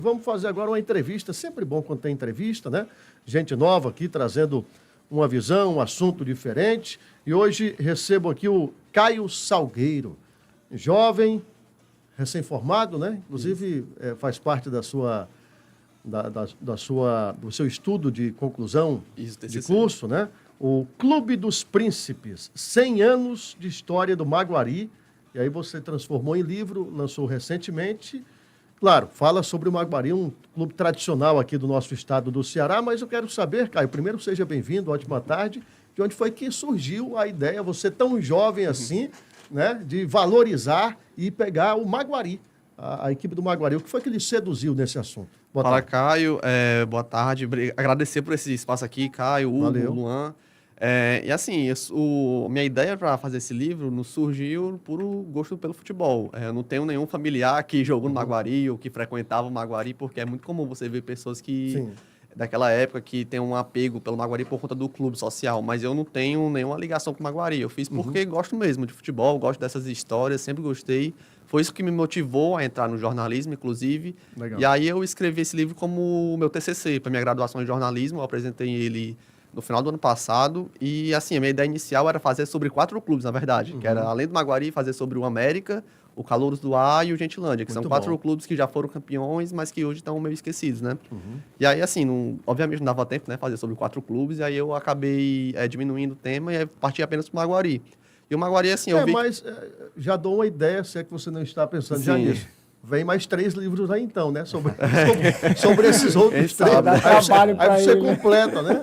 Vamos fazer agora uma entrevista, sempre bom quando tem entrevista, né? Gente nova aqui trazendo uma visão, um assunto diferente. E hoje recebo aqui o Caio Salgueiro, jovem, recém-formado, né? Inclusive faz parte da sua, do seu estudo de conclusão de curso, né? O Clube dos Príncipes, 100 anos de história do Maguari. E aí você transformou em livro, lançou recentemente. Claro, fala sobre o Maguari, um clube tradicional aqui do nosso estado do Ceará, mas eu quero saber, Caio, primeiro seja bem-vindo, ótima tarde, de onde foi que surgiu a ideia, você tão jovem assim, né, de valorizar e pegar o Maguari, a equipe do Maguari. O que foi que lhe seduziu nesse assunto? Boa tarde. Caio, boa tarde, agradecer por esse espaço aqui, Caio, Hugo, Valeu. Luan. E assim, minha ideia para fazer esse livro não surgiu por gosto pelo futebol. Eu não tenho nenhum familiar que jogou no Maguari ou que frequentava o Maguari, porque é muito comum você ver pessoas que, Sim. daquela época, que tem um apego pelo Maguari por conta do clube social. Mas eu não tenho nenhuma ligação com o Maguari. Eu fiz porque gosto mesmo de futebol, gosto dessas histórias, sempre gostei. Foi isso que me motivou a entrar no jornalismo, inclusive. Legal. E aí eu escrevi esse livro como meu TCC, para minha graduação em jornalismo. Eu apresentei ele no final do ano passado, e assim, a minha ideia inicial era fazer sobre 4 clubes, na verdade, que era, além do Maguari, fazer sobre o América, o Calouros do Ar e o Gentilândia, que Muito são 4 bom. clubes que já foram campeões, mas que hoje estão meio esquecidos, né? E aí, assim, obviamente não dava tempo, né, fazer sobre 4 clubes, e aí eu acabei diminuindo o tema e parti apenas para o Maguari. E o Maguari, assim, eu vi Mas já dou uma ideia, se é que você não está pensando já Sim. nisso. Vem mais 3 livros aí então, né? Sobre esses outros Quem sabe? 3. Dá trabalho Aí pra você ele, né? completa, né?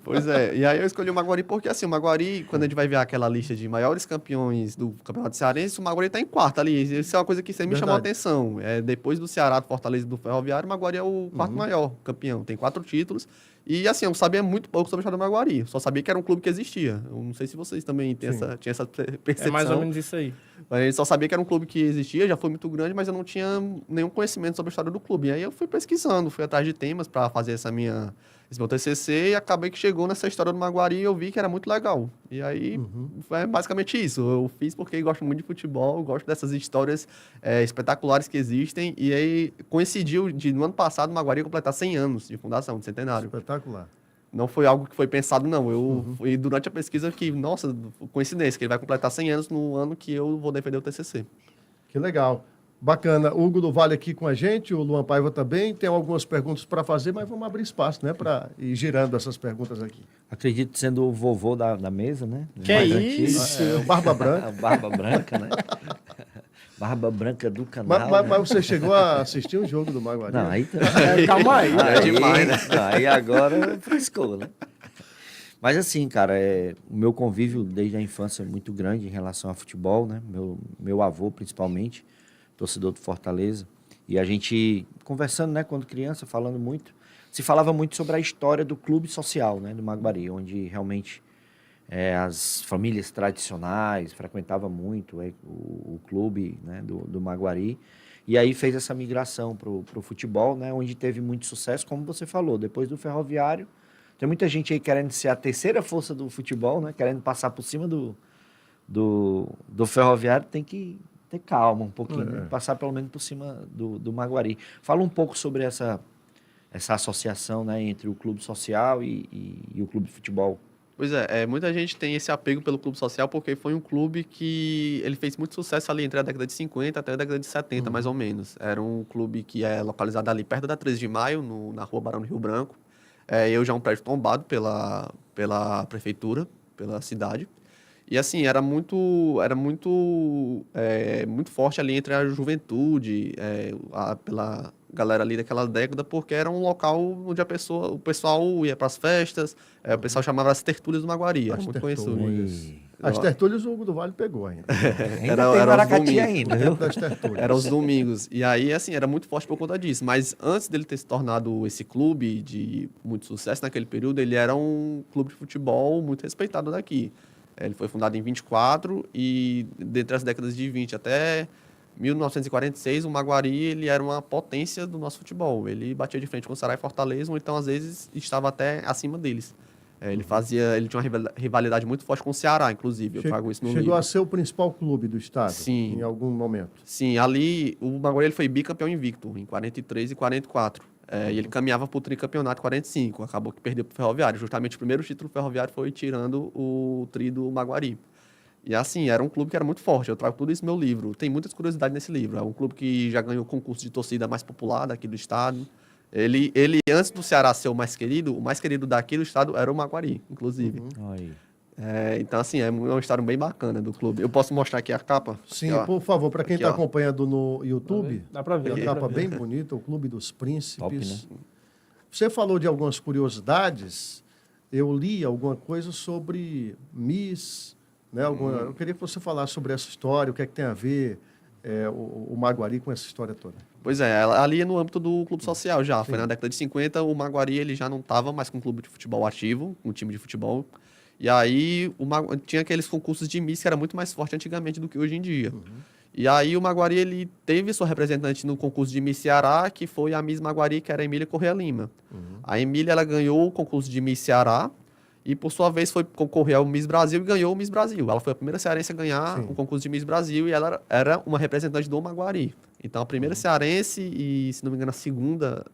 Pois é, e aí eu escolhi o Maguari porque, assim, o Maguari, quando a gente vai ver aquela lista de maiores campeões do Campeonato Cearense, o Maguari tá em quarto ali. Isso é uma coisa que sempre me chamou a Verdade. atenção. Depois do Ceará, do Fortaleza e do Ferroviário, o Maguari é o quarto maior campeão. Tem 4 títulos. E, assim, eu sabia muito pouco sobre o estado do Maguari. Eu só sabia que era um clube que existia. Eu não sei se vocês também tinham essa percepção. É mais ou menos isso aí. Mas eu só sabia que era um clube que existia, já foi muito grande, mas eu não tinha nenhum conhecimento sobre a história do clube. E aí eu fui pesquisando, fui atrás de temas para fazer esse meu TCC, e acabei que chegou nessa história do Maguari e eu vi que era muito legal. E aí, é basicamente isso. Eu fiz porque gosto muito de futebol, gosto dessas histórias espetaculares que existem. E aí, coincidiu no ano passado o Maguari completar 100 anos de fundação, de centenário. Espetacular. Não foi algo que foi pensado, não. Eu fui durante a pesquisa que, nossa, coincidência, que ele vai completar 100 anos no ano que eu vou defender o TCC. Que legal. Bacana. O Hugo do Vale aqui com a gente, o Luan Paiva também. Tem algumas perguntas para fazer, mas vamos abrir espaço, né? Para ir girando essas perguntas aqui. Acredito sendo o vovô da mesa, né? Que Mais isso? antigo. O Barba Branca. A Barba Branca, né? Barba Branca do canal. Mas você chegou a assistir um jogo do Maguari? Não, aí tá. Calma aí. É demais, né? Não, aí agora frescou, né? Mas assim, cara, o meu convívio desde a infância é muito grande em relação a futebol, né? Meu avô, principalmente, torcedor do Fortaleza. E a gente, conversando, né, quando criança, falando muito, se falava muito sobre a história do clube social, né, do Maguari, onde realmente as famílias tradicionais frequentavam muito o clube, né, do Maguari. E aí fez essa migração para o futebol, né, onde teve muito sucesso, como você falou, depois do Ferroviário. Tem muita gente aí querendo ser a terceira força do futebol, né, querendo passar por cima do Ferroviário, tem que ter calma um pouquinho, né? Passar pelo menos por cima do Maguari. Fala um pouco sobre essa associação, né, entre o clube social e o clube de futebol. Pois muita gente tem esse apego pelo clube social porque foi um clube que ele fez muito sucesso ali entre a década de 50 até a década de 70, mais ou menos. Era um clube que é localizado ali perto da 13 de Maio, na rua Barão do Rio Branco. Já é um prédio tombado pela prefeitura, pela cidade. E assim, era muito forte ali entre a juventude, pela galera ali daquela década, porque era um local onde o pessoal ia para as festas, o pessoal chamava as tertúlias do Maguari, era muito conhecido. As tertúlias o Hugo do Vale pegou ainda. Ainda tem os Maracati domingos. ainda, O viu? tempo das tertúlias. Era os domingos. E aí, assim, era muito forte por conta disso. Mas antes dele ter se tornado esse clube de muito sucesso naquele período, ele era um clube de futebol muito respeitado daqui. Ele foi fundado em 24 e, dentre as décadas de 20 até 1946, o Maguari ele era uma potência do nosso futebol. Ele batia de frente com o Ceará e Fortaleza, ou então, às vezes, estava até acima deles. Ele tinha uma rivalidade muito forte com o Ceará, inclusive. Eu trago isso no livro. Chegou a ser o principal clube do estado, Sim. em algum momento. Sim, ali o Maguari ele foi bicampeão invicto, em 43 e 44. E ele caminhava para o tricampeonato em 45. Acabou que perdeu para o Ferroviário. Justamente o primeiro título do Ferroviário foi tirando o tri do Maguari. E assim, era um clube que era muito forte. Eu trago tudo isso no meu livro. Tem muitas curiosidades nesse livro. É um clube que já ganhou o concurso de torcida mais popular daqui do estado. Ele, antes do Ceará ser o mais querido daqui do estado era o Maguari, inclusive. Aí. Então, assim, é uma história bem bacana do clube. Eu posso mostrar aqui a capa? Sim, Aqui, ó. por favor, para quem Aqui, está ó. acompanhando no YouTube, Dá pra ver. é uma dá pra capa ver. bem bonita, o Clube dos Príncipes. Top, né? Você falou de algumas curiosidades, eu li alguma coisa sobre Miss, né? Eu queria que você falasse sobre essa história, o que é que tem a ver o Maguari com essa história toda. Pois é, ali é no âmbito do clube social já. Foi na década de 50, o Maguari ele já não estava mais com um clube de futebol ativo, um time de futebol. E aí tinha aqueles concursos de Miss que era muito mais forte antigamente do que hoje em dia. E aí o Maguari ele teve sua representante no concurso de Miss Ceará, que foi a Miss Maguari, que era a Emília Corrêa Lima. A Emília ela ganhou o concurso de Miss Ceará e, por sua vez, foi concorrer ao Miss Brasil e ganhou o Miss Brasil. Ela foi a primeira cearense a ganhar o concurso de Miss Brasil e ela era uma representante do Maguari. Então, a primeira cearense e, se não me engano, a segunda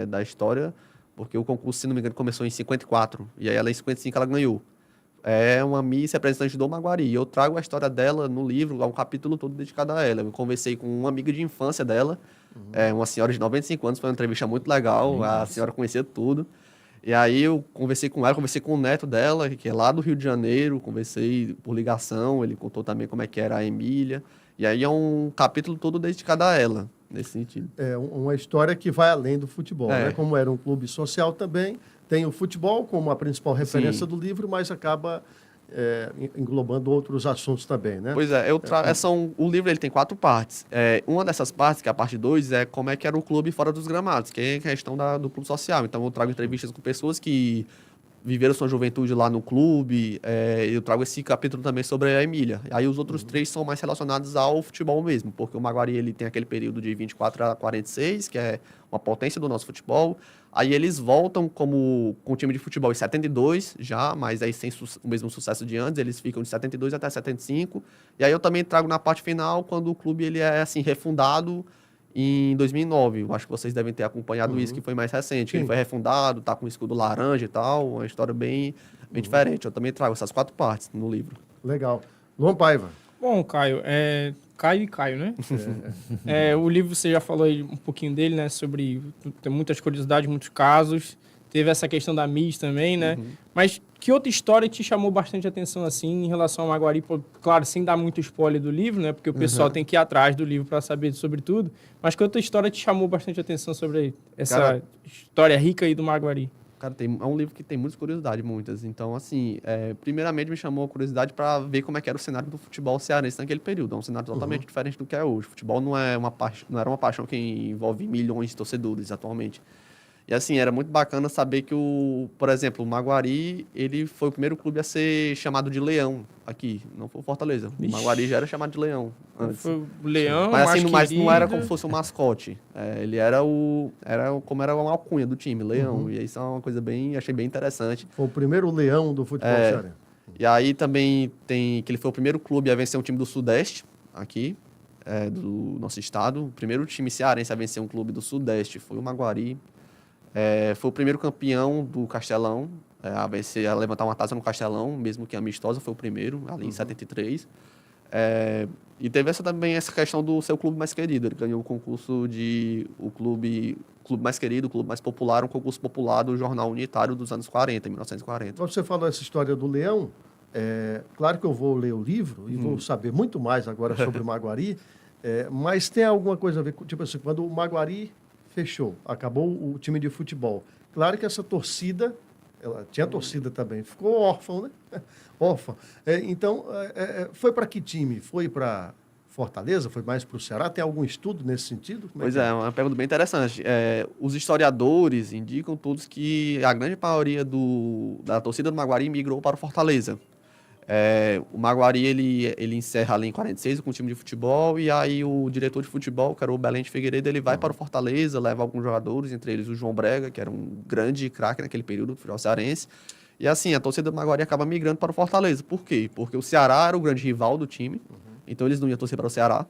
da história, porque o concurso, se não me engano, começou em 54 e aí ela em 55 ela ganhou. É uma Miss representante do Maguari. E eu trago a história dela no livro, há um capítulo todo dedicado a ela. Eu conversei com uma amiga de infância dela, uma senhora de 95 anos, foi uma entrevista muito legal, a senhora conhecia tudo. E aí eu conversei com ela, conversei com o neto dela, que é lá do Rio de Janeiro, conversei por ligação, ele contou também como é que era a Emília. E aí é um capítulo todo dedicado a ela, nesse sentido. É uma história que vai além do futebol, É. né? Como era um clube social também, tem o futebol como a principal referência do livro, mas acaba englobando outros assuntos também, né? Pois é, o livro ele tem 4 partes. Uma dessas partes, que é a parte 2, é como é que era o clube fora dos gramados, que é a questão do clube social. Então eu trago entrevistas com pessoas que viveram sua juventude lá no clube. Eu trago esse capítulo também sobre a Emília. Aí os outros 3 são mais relacionados ao futebol mesmo, porque o Maguari ele tem aquele período de 24 a 46, que é uma potência do nosso futebol. Aí eles voltam com o time de futebol em 72 já, mas aí sem o mesmo sucesso de antes, eles ficam de 72 até 75. E aí eu também trago na parte final, quando o clube ele é assim refundado em 2009. Eu acho que vocês devem ter acompanhado isso, que foi mais recente. Ele foi refundado, tá com o escudo laranja e tal, uma história bem diferente. Eu também trago essas 4 partes no livro. Legal. Luan Paiva. Bom, Caio, Caio e Caio, né? O livro você já falou aí um pouquinho dele, né? Sobre tem muitas curiosidades, muitos casos. Teve essa questão da Miss também, né? Mas que outra história te chamou bastante atenção, assim, em relação ao Maguari? Claro, sem dar muito spoiler do livro, né? Porque o pessoal tem que ir atrás do livro para saber sobre tudo. Mas que outra história te chamou bastante atenção sobre essa história rica aí do Maguari? Cara, é um livro que tem muitas curiosidades, muitas. Então, assim, primeiramente me chamou a curiosidade para ver como é que era o cenário do futebol cearense naquele período. É um cenário totalmente diferente do que é hoje. O futebol não era uma paixão que envolve milhões de torcedores atualmente. E, assim, era muito bacana saber que, por exemplo, o Maguari, ele foi o primeiro clube a ser chamado de Leão aqui, não foi o Fortaleza. O Maguari já era chamado de Leão antes. Foi o Leão, Mas assim, mais não era querido. como se fosse um mascote. Ele era como era uma alcunha do time, Leão. E isso é uma coisa achei bem interessante. Foi o primeiro leão do futebol cearense. E aí também tem que ele foi o primeiro clube a vencer um time do Sudeste, aqui, do nosso estado. O primeiro time cearense a vencer um clube do Sudeste foi o Maguari. Foi o primeiro campeão do Castelão, a levantar uma taça no Castelão, mesmo que amistosa, foi o primeiro, ali em 73. E teve também essa questão do seu clube mais querido. Ele ganhou o concurso o clube mais querido, o clube mais popular, um concurso popular do Jornal Unitário dos anos 40, 1940. Quando você falou essa história do leão, claro que eu vou ler o livro e vou saber muito mais agora sobre o Maguari, mas tem alguma coisa a ver com, tipo assim, quando o Maguari fechou, acabou o time de futebol. Claro que essa torcida, ela tinha torcida também, ficou órfão, né? Órfã. Então, foi para que time? Foi para Fortaleza? Foi mais para o Ceará? Tem algum estudo nesse sentido? Pois é, uma pergunta bem interessante. Os historiadores indicam todos que a grande maioria da torcida do Maguari migrou para o Fortaleza. O Maguari, ele encerra ali em 46 com o time de futebol, e aí o diretor de futebol, que era o Belém de Figueiredo, ele vai para o Fortaleza, leva alguns jogadores, entre eles o João Brega, que era um grande craque naquele período do futebol cearense, E assim, a torcida do Maguari acaba migrando para o Fortaleza. Por quê? Porque o Ceará era o grande rival do time, então eles não iam torcer para o Ceará.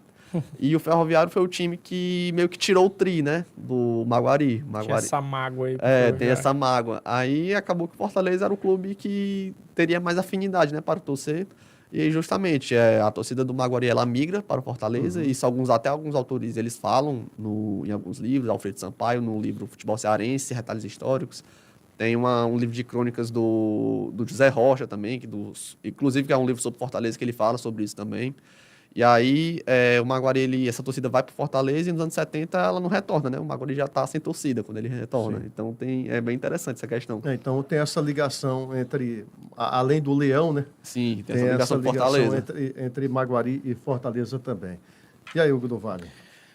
E o Ferroviário foi o time que meio que tirou o tri, né, do Maguari. Tinha essa mágoa aí. Tem essa mágoa. Aí acabou que o Fortaleza era o clube que teria mais afinidade, né, para torcer. E aí, justamente, a torcida do Maguari, ela migra para o Fortaleza. Isso até alguns autores, eles falam em alguns livros, Alfredo Sampaio, no livro Futebol Cearense, Retalhos Históricos. Tem um livro de crônicas do José Rocha também, inclusive que é um livro sobre Fortaleza que ele fala sobre isso também. E aí, o Maguari, essa torcida vai para o Fortaleza e nos anos 70 ela não retorna, né? O Maguari já está sem torcida quando ele retorna. Sim. Então, é bem interessante essa questão. Então tem essa ligação além do Leão, né? Sim, tem essa ligação com Fortaleza. Entre Maguari e Fortaleza também. E aí, Hugo do Vale?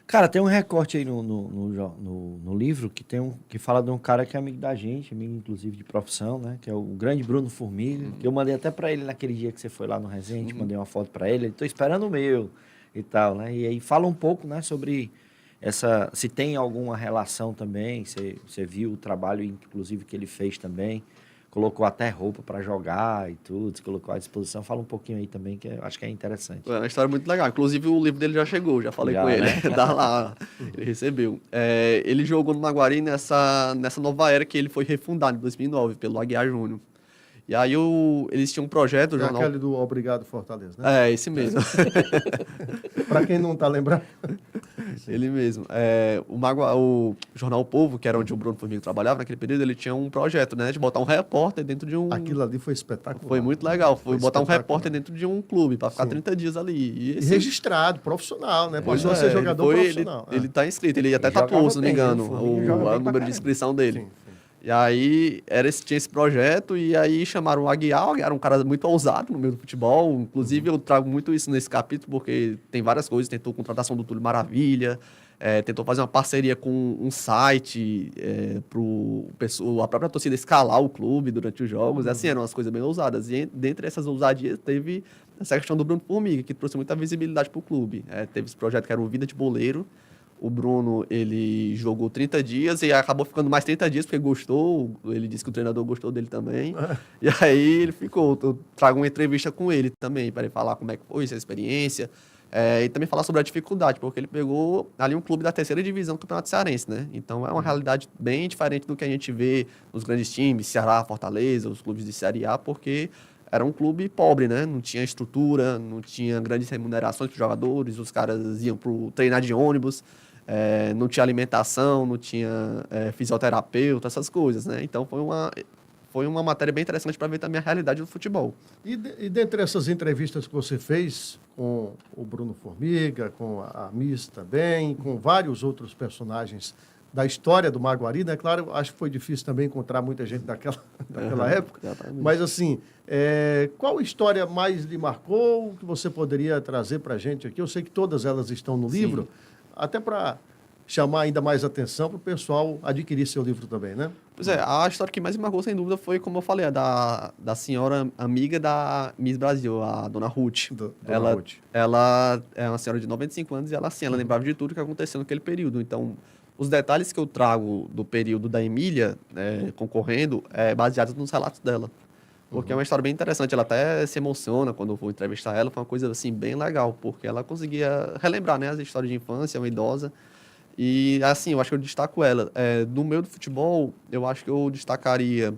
Cara, tem um recorte aí no livro que fala de um cara que é amigo da gente, amigo inclusive de profissão, né? Que é o grande Bruno Formiga, que eu mandei até pra ele naquele dia que você foi lá no Resende, mandei uma foto pra ele, tô esperando o meu e tal, né? E aí fala um pouco, né, sobre se tem alguma relação também, você viu o trabalho, inclusive, que ele fez também, colocou até roupa para jogar e tudo, se colocou à disposição. Fala um pouquinho aí também, que eu acho que é interessante. É uma história muito legal. Inclusive, o livro dele já chegou, já falei com ele. Né? Dá lá, ele recebeu. Ele jogou no Maguari nessa nova era que ele foi refundado em 2009 pelo Aguiar Júnior. E aí eles tinham um projeto... É aquele do Obrigado Fortaleza, né? Esse mesmo. Para quem não está lembrando. Ele mesmo. O Jornal O Povo, que era onde o Bruno Formiga trabalhava naquele período, ele tinha um projeto, né? De botar um repórter dentro de um... Aquilo ali foi espetacular. Foi muito legal. Foi botar um repórter dentro de um clube, para ficar 30 dias ali. E registrado, profissional, né? Passou a ser jogador profissional. Ele tá inscrito, ele até tatuou, se não me engano, o número de inscrição dele. Sim. E aí tinha esse projeto, e aí chamaram o Aguiar, era um cara muito ousado no meio do futebol. Inclusive, eu trago muito isso nesse capítulo, porque tem várias coisas. Tentou contratação do Túlio Maravilha, tentou fazer uma parceria com um site para a própria torcida escalar o clube durante os jogos. Assim, eram umas coisas bem ousadas. E dentre essas ousadias, teve essa questão do Bruno Formiga, que trouxe muita visibilidade para o clube. Teve esse projeto que era o Vida de Boleiro. O Bruno, ele jogou 30 dias e acabou ficando mais 30 dias porque gostou. Ele disse que o treinador gostou dele também. E aí ele ficou. Eu trago uma entrevista com ele também, para ele falar como é que foi essa experiência. E também falar sobre a dificuldade, porque ele pegou ali um clube da terceira divisão do Campeonato Cearense, né? Então é uma realidade bem diferente do que a gente vê nos grandes times, Ceará, Fortaleza, os clubes de Série A, porque era um clube pobre, né? Não tinha estrutura, não tinha grandes remunerações para os jogadores, os caras iam treinar de ônibus. Não tinha alimentação, não tinha fisioterapeuta, essas coisas, né? Então foi uma matéria bem interessante para ver também a realidade do futebol. E dentre essas entrevistas que você fez com o Bruno Formiga, com a Miss também, com vários outros personagens da história do Maguari, né? Claro, acho que foi difícil também encontrar muita gente daquela época. Exatamente. Mas, assim, qual história mais lhe marcou que você poderia trazer para a gente aqui? Eu sei que todas elas estão no livro, até para chamar ainda mais atenção para o pessoal adquirir seu livro também, né? Pois a história que mais me marcou, sem dúvida, foi, como eu falei, a da senhora amiga da Miss Brasil, a dona Ruth. Ruth. Ela é uma senhora de 95 anos e ela lembrava de tudo que aconteceu naquele período. Então, os detalhes que eu trago do período da Emília concorrendo baseados nos relatos dela. Porque é uma história bem interessante. Ela até se emociona quando eu vou entrevistar ela. Foi uma coisa, assim, bem legal, porque ela conseguia relembrar, né, as histórias de infância, uma idosa. E, assim, eu acho que eu destaco ela. No meio do futebol, eu acho que eu destacaria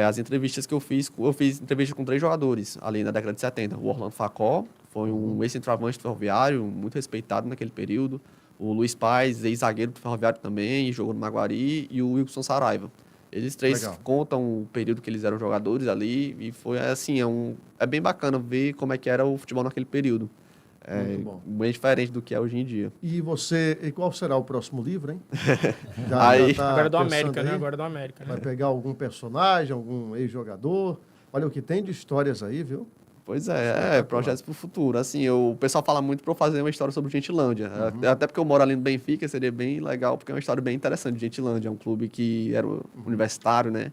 as entrevistas que eu fiz. Eu fiz entrevista com 3 jogadores, ali na década de 70. O Orlando Facó, foi um ex-centroavante do Ferroviário, muito respeitado naquele período. O Luiz Paz, ex-zagueiro do Ferroviário também, jogou no Maguari. E o Wilson Saraiva. Eles 3 contam o período que eles eram jogadores ali. E foi, assim, é bem bacana ver como é que era o futebol naquele período. Bem diferente do que é hoje em dia. E qual será o próximo livro, hein? Agora é do América, né? Agora é do América. Vai pegar algum personagem, algum ex-jogador? Olha o que tem de histórias aí, viu? Pois projetos para o futuro. Assim, o pessoal fala muito para eu fazer uma história sobre o Gentilândia. Até porque eu moro ali no Benfica, seria bem legal, porque é uma história bem interessante. O Gentilândia é um clube que era universitário, né?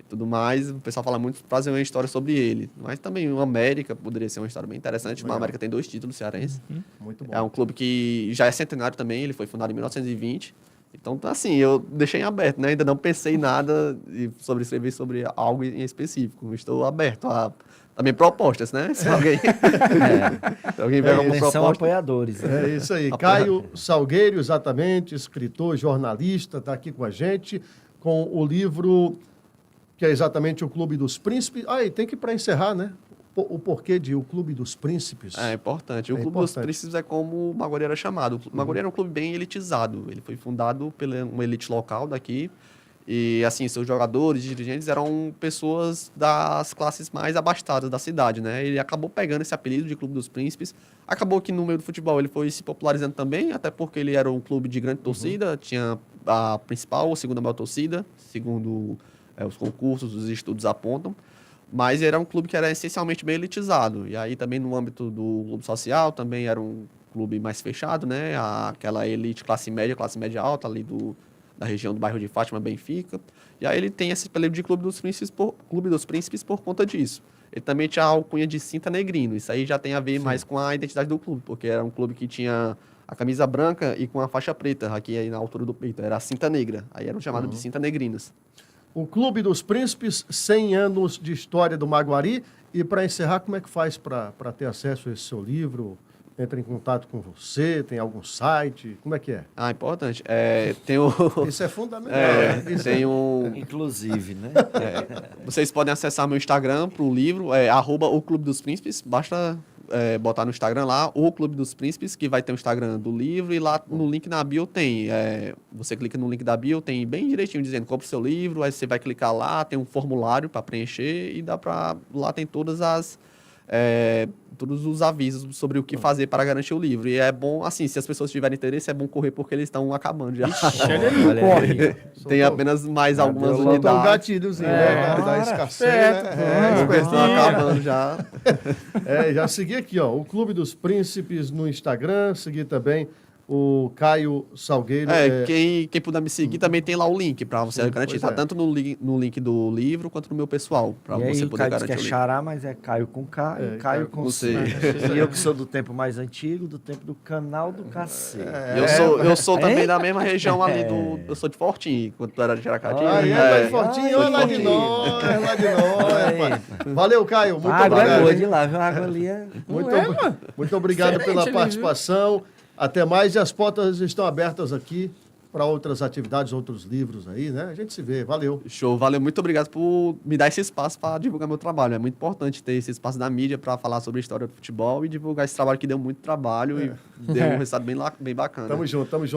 Tudo mais, o pessoal fala muito para fazer uma história sobre ele. Mas também o América poderia ser uma história bem interessante. O América tem 2 títulos cearenses. Muito bom. É um clube que já é centenário também, ele foi fundado em 1920. Então, assim, eu deixei em aberto, né? Ainda não pensei em nada sobre escrever sobre algo em específico. Estou aberto a também propostas, né? Se alguém, se alguém vier alguma Eles são proposta. apoiadores. Né? É isso aí. Caio Salgueiro, exatamente, escritor, jornalista, está aqui com a gente, com o livro que é exatamente o Clube dos Príncipes. Ah, e tem que, para encerrar, né? O porquê de o Clube dos Príncipes. É importante. O É Clube dos importante. Príncipes é como o Maguari era chamado. O Maguari era um clube bem elitizado. Ele foi fundado pela uma elite local daqui. E, assim, seus jogadores, dirigentes eram pessoas das classes mais abastadas da cidade, né? Ele acabou pegando esse apelido de Clube dos Príncipes. Acabou que no meio do futebol ele foi se popularizando também, até porque ele era um clube de grande torcida. Tinha a principal ou segunda maior torcida, segundo os concursos, os estudos apontam. Mas era um clube que era essencialmente bem elitizado. E aí também no âmbito do clube social, também era um clube mais fechado, né? Aquela elite classe média alta ali da região do bairro de Fátima, Benfica. E aí ele tem esse apelido de Clube dos Príncipes por conta disso. Ele também tinha a alcunha de Cinta Negrino. Isso aí já tem a ver mais com a identidade do clube, porque era um clube que tinha a camisa branca e com a faixa preta aqui aí na altura do peito. Era a cinta negra. Aí eram chamados de Cinta Negrinas. O Clube dos Príncipes, 100 anos de história do Maguari. E para encerrar, como é que faz para ter acesso a esse seu livro? Entra em contato com você? Tem algum site? Como é que é? Ah, importante. Tem o... Isso é fundamental. né? Isso tem um... Inclusive, né? Vocês podem acessar meu Instagram para o livro, @o Clube dos Príncipes. Basta botar no Instagram lá, o Clube dos Príncipes, que vai ter o Instagram do livro, e lá no link na bio tem. Você clica no link da bio, tem bem direitinho dizendo compre o seu livro, aí você vai clicar lá, tem um formulário para preencher e dá para. Lá tem todos os avisos sobre o que fazer para garantir o livro. E é bom, assim, se as pessoas tiverem interesse, é bom correr porque eles estão acabando já. Olha aí, Olha corre. Tem apenas mais algumas deu logo Botou um unidades. gatilhozinho, né? Da escassez, certo. né? As coisas estão acabando já. Já segui aqui, ó, o Clube dos Príncipes no Instagram, segui também o Caio Salgueiro. Quem puder me seguir também tem lá o link para você garantir. pois Tá é. tanto no link do livro quanto no meu pessoal, para E aí você o poder Caio diz que garantir é o livro. xará, mas é Caio com K e Caio com C. E eu que sou do tempo mais antigo, do tempo do canal do cacete. Eu sou também da mesma região ali Eu sou de Fortim, quando tu era de Aracati. Aí, é, Fortinho, Ai, lá de nós, lá de nós. Aí. rapaz. Valeu, Caio, muito A água é obrigado. boa de lá, viu? A água ali é... Muito obrigado Diferente pela ali, viu? participação. Até mais, e as portas estão abertas aqui para outras atividades, outros livros aí, né? A gente se vê. Valeu. Show, valeu, muito obrigado por me dar esse espaço para divulgar meu trabalho. É muito importante ter esse espaço da mídia para falar sobre a história do futebol e divulgar esse trabalho que deu muito trabalho e deu um resultado bem bacana. Tamo junto, tamo junto.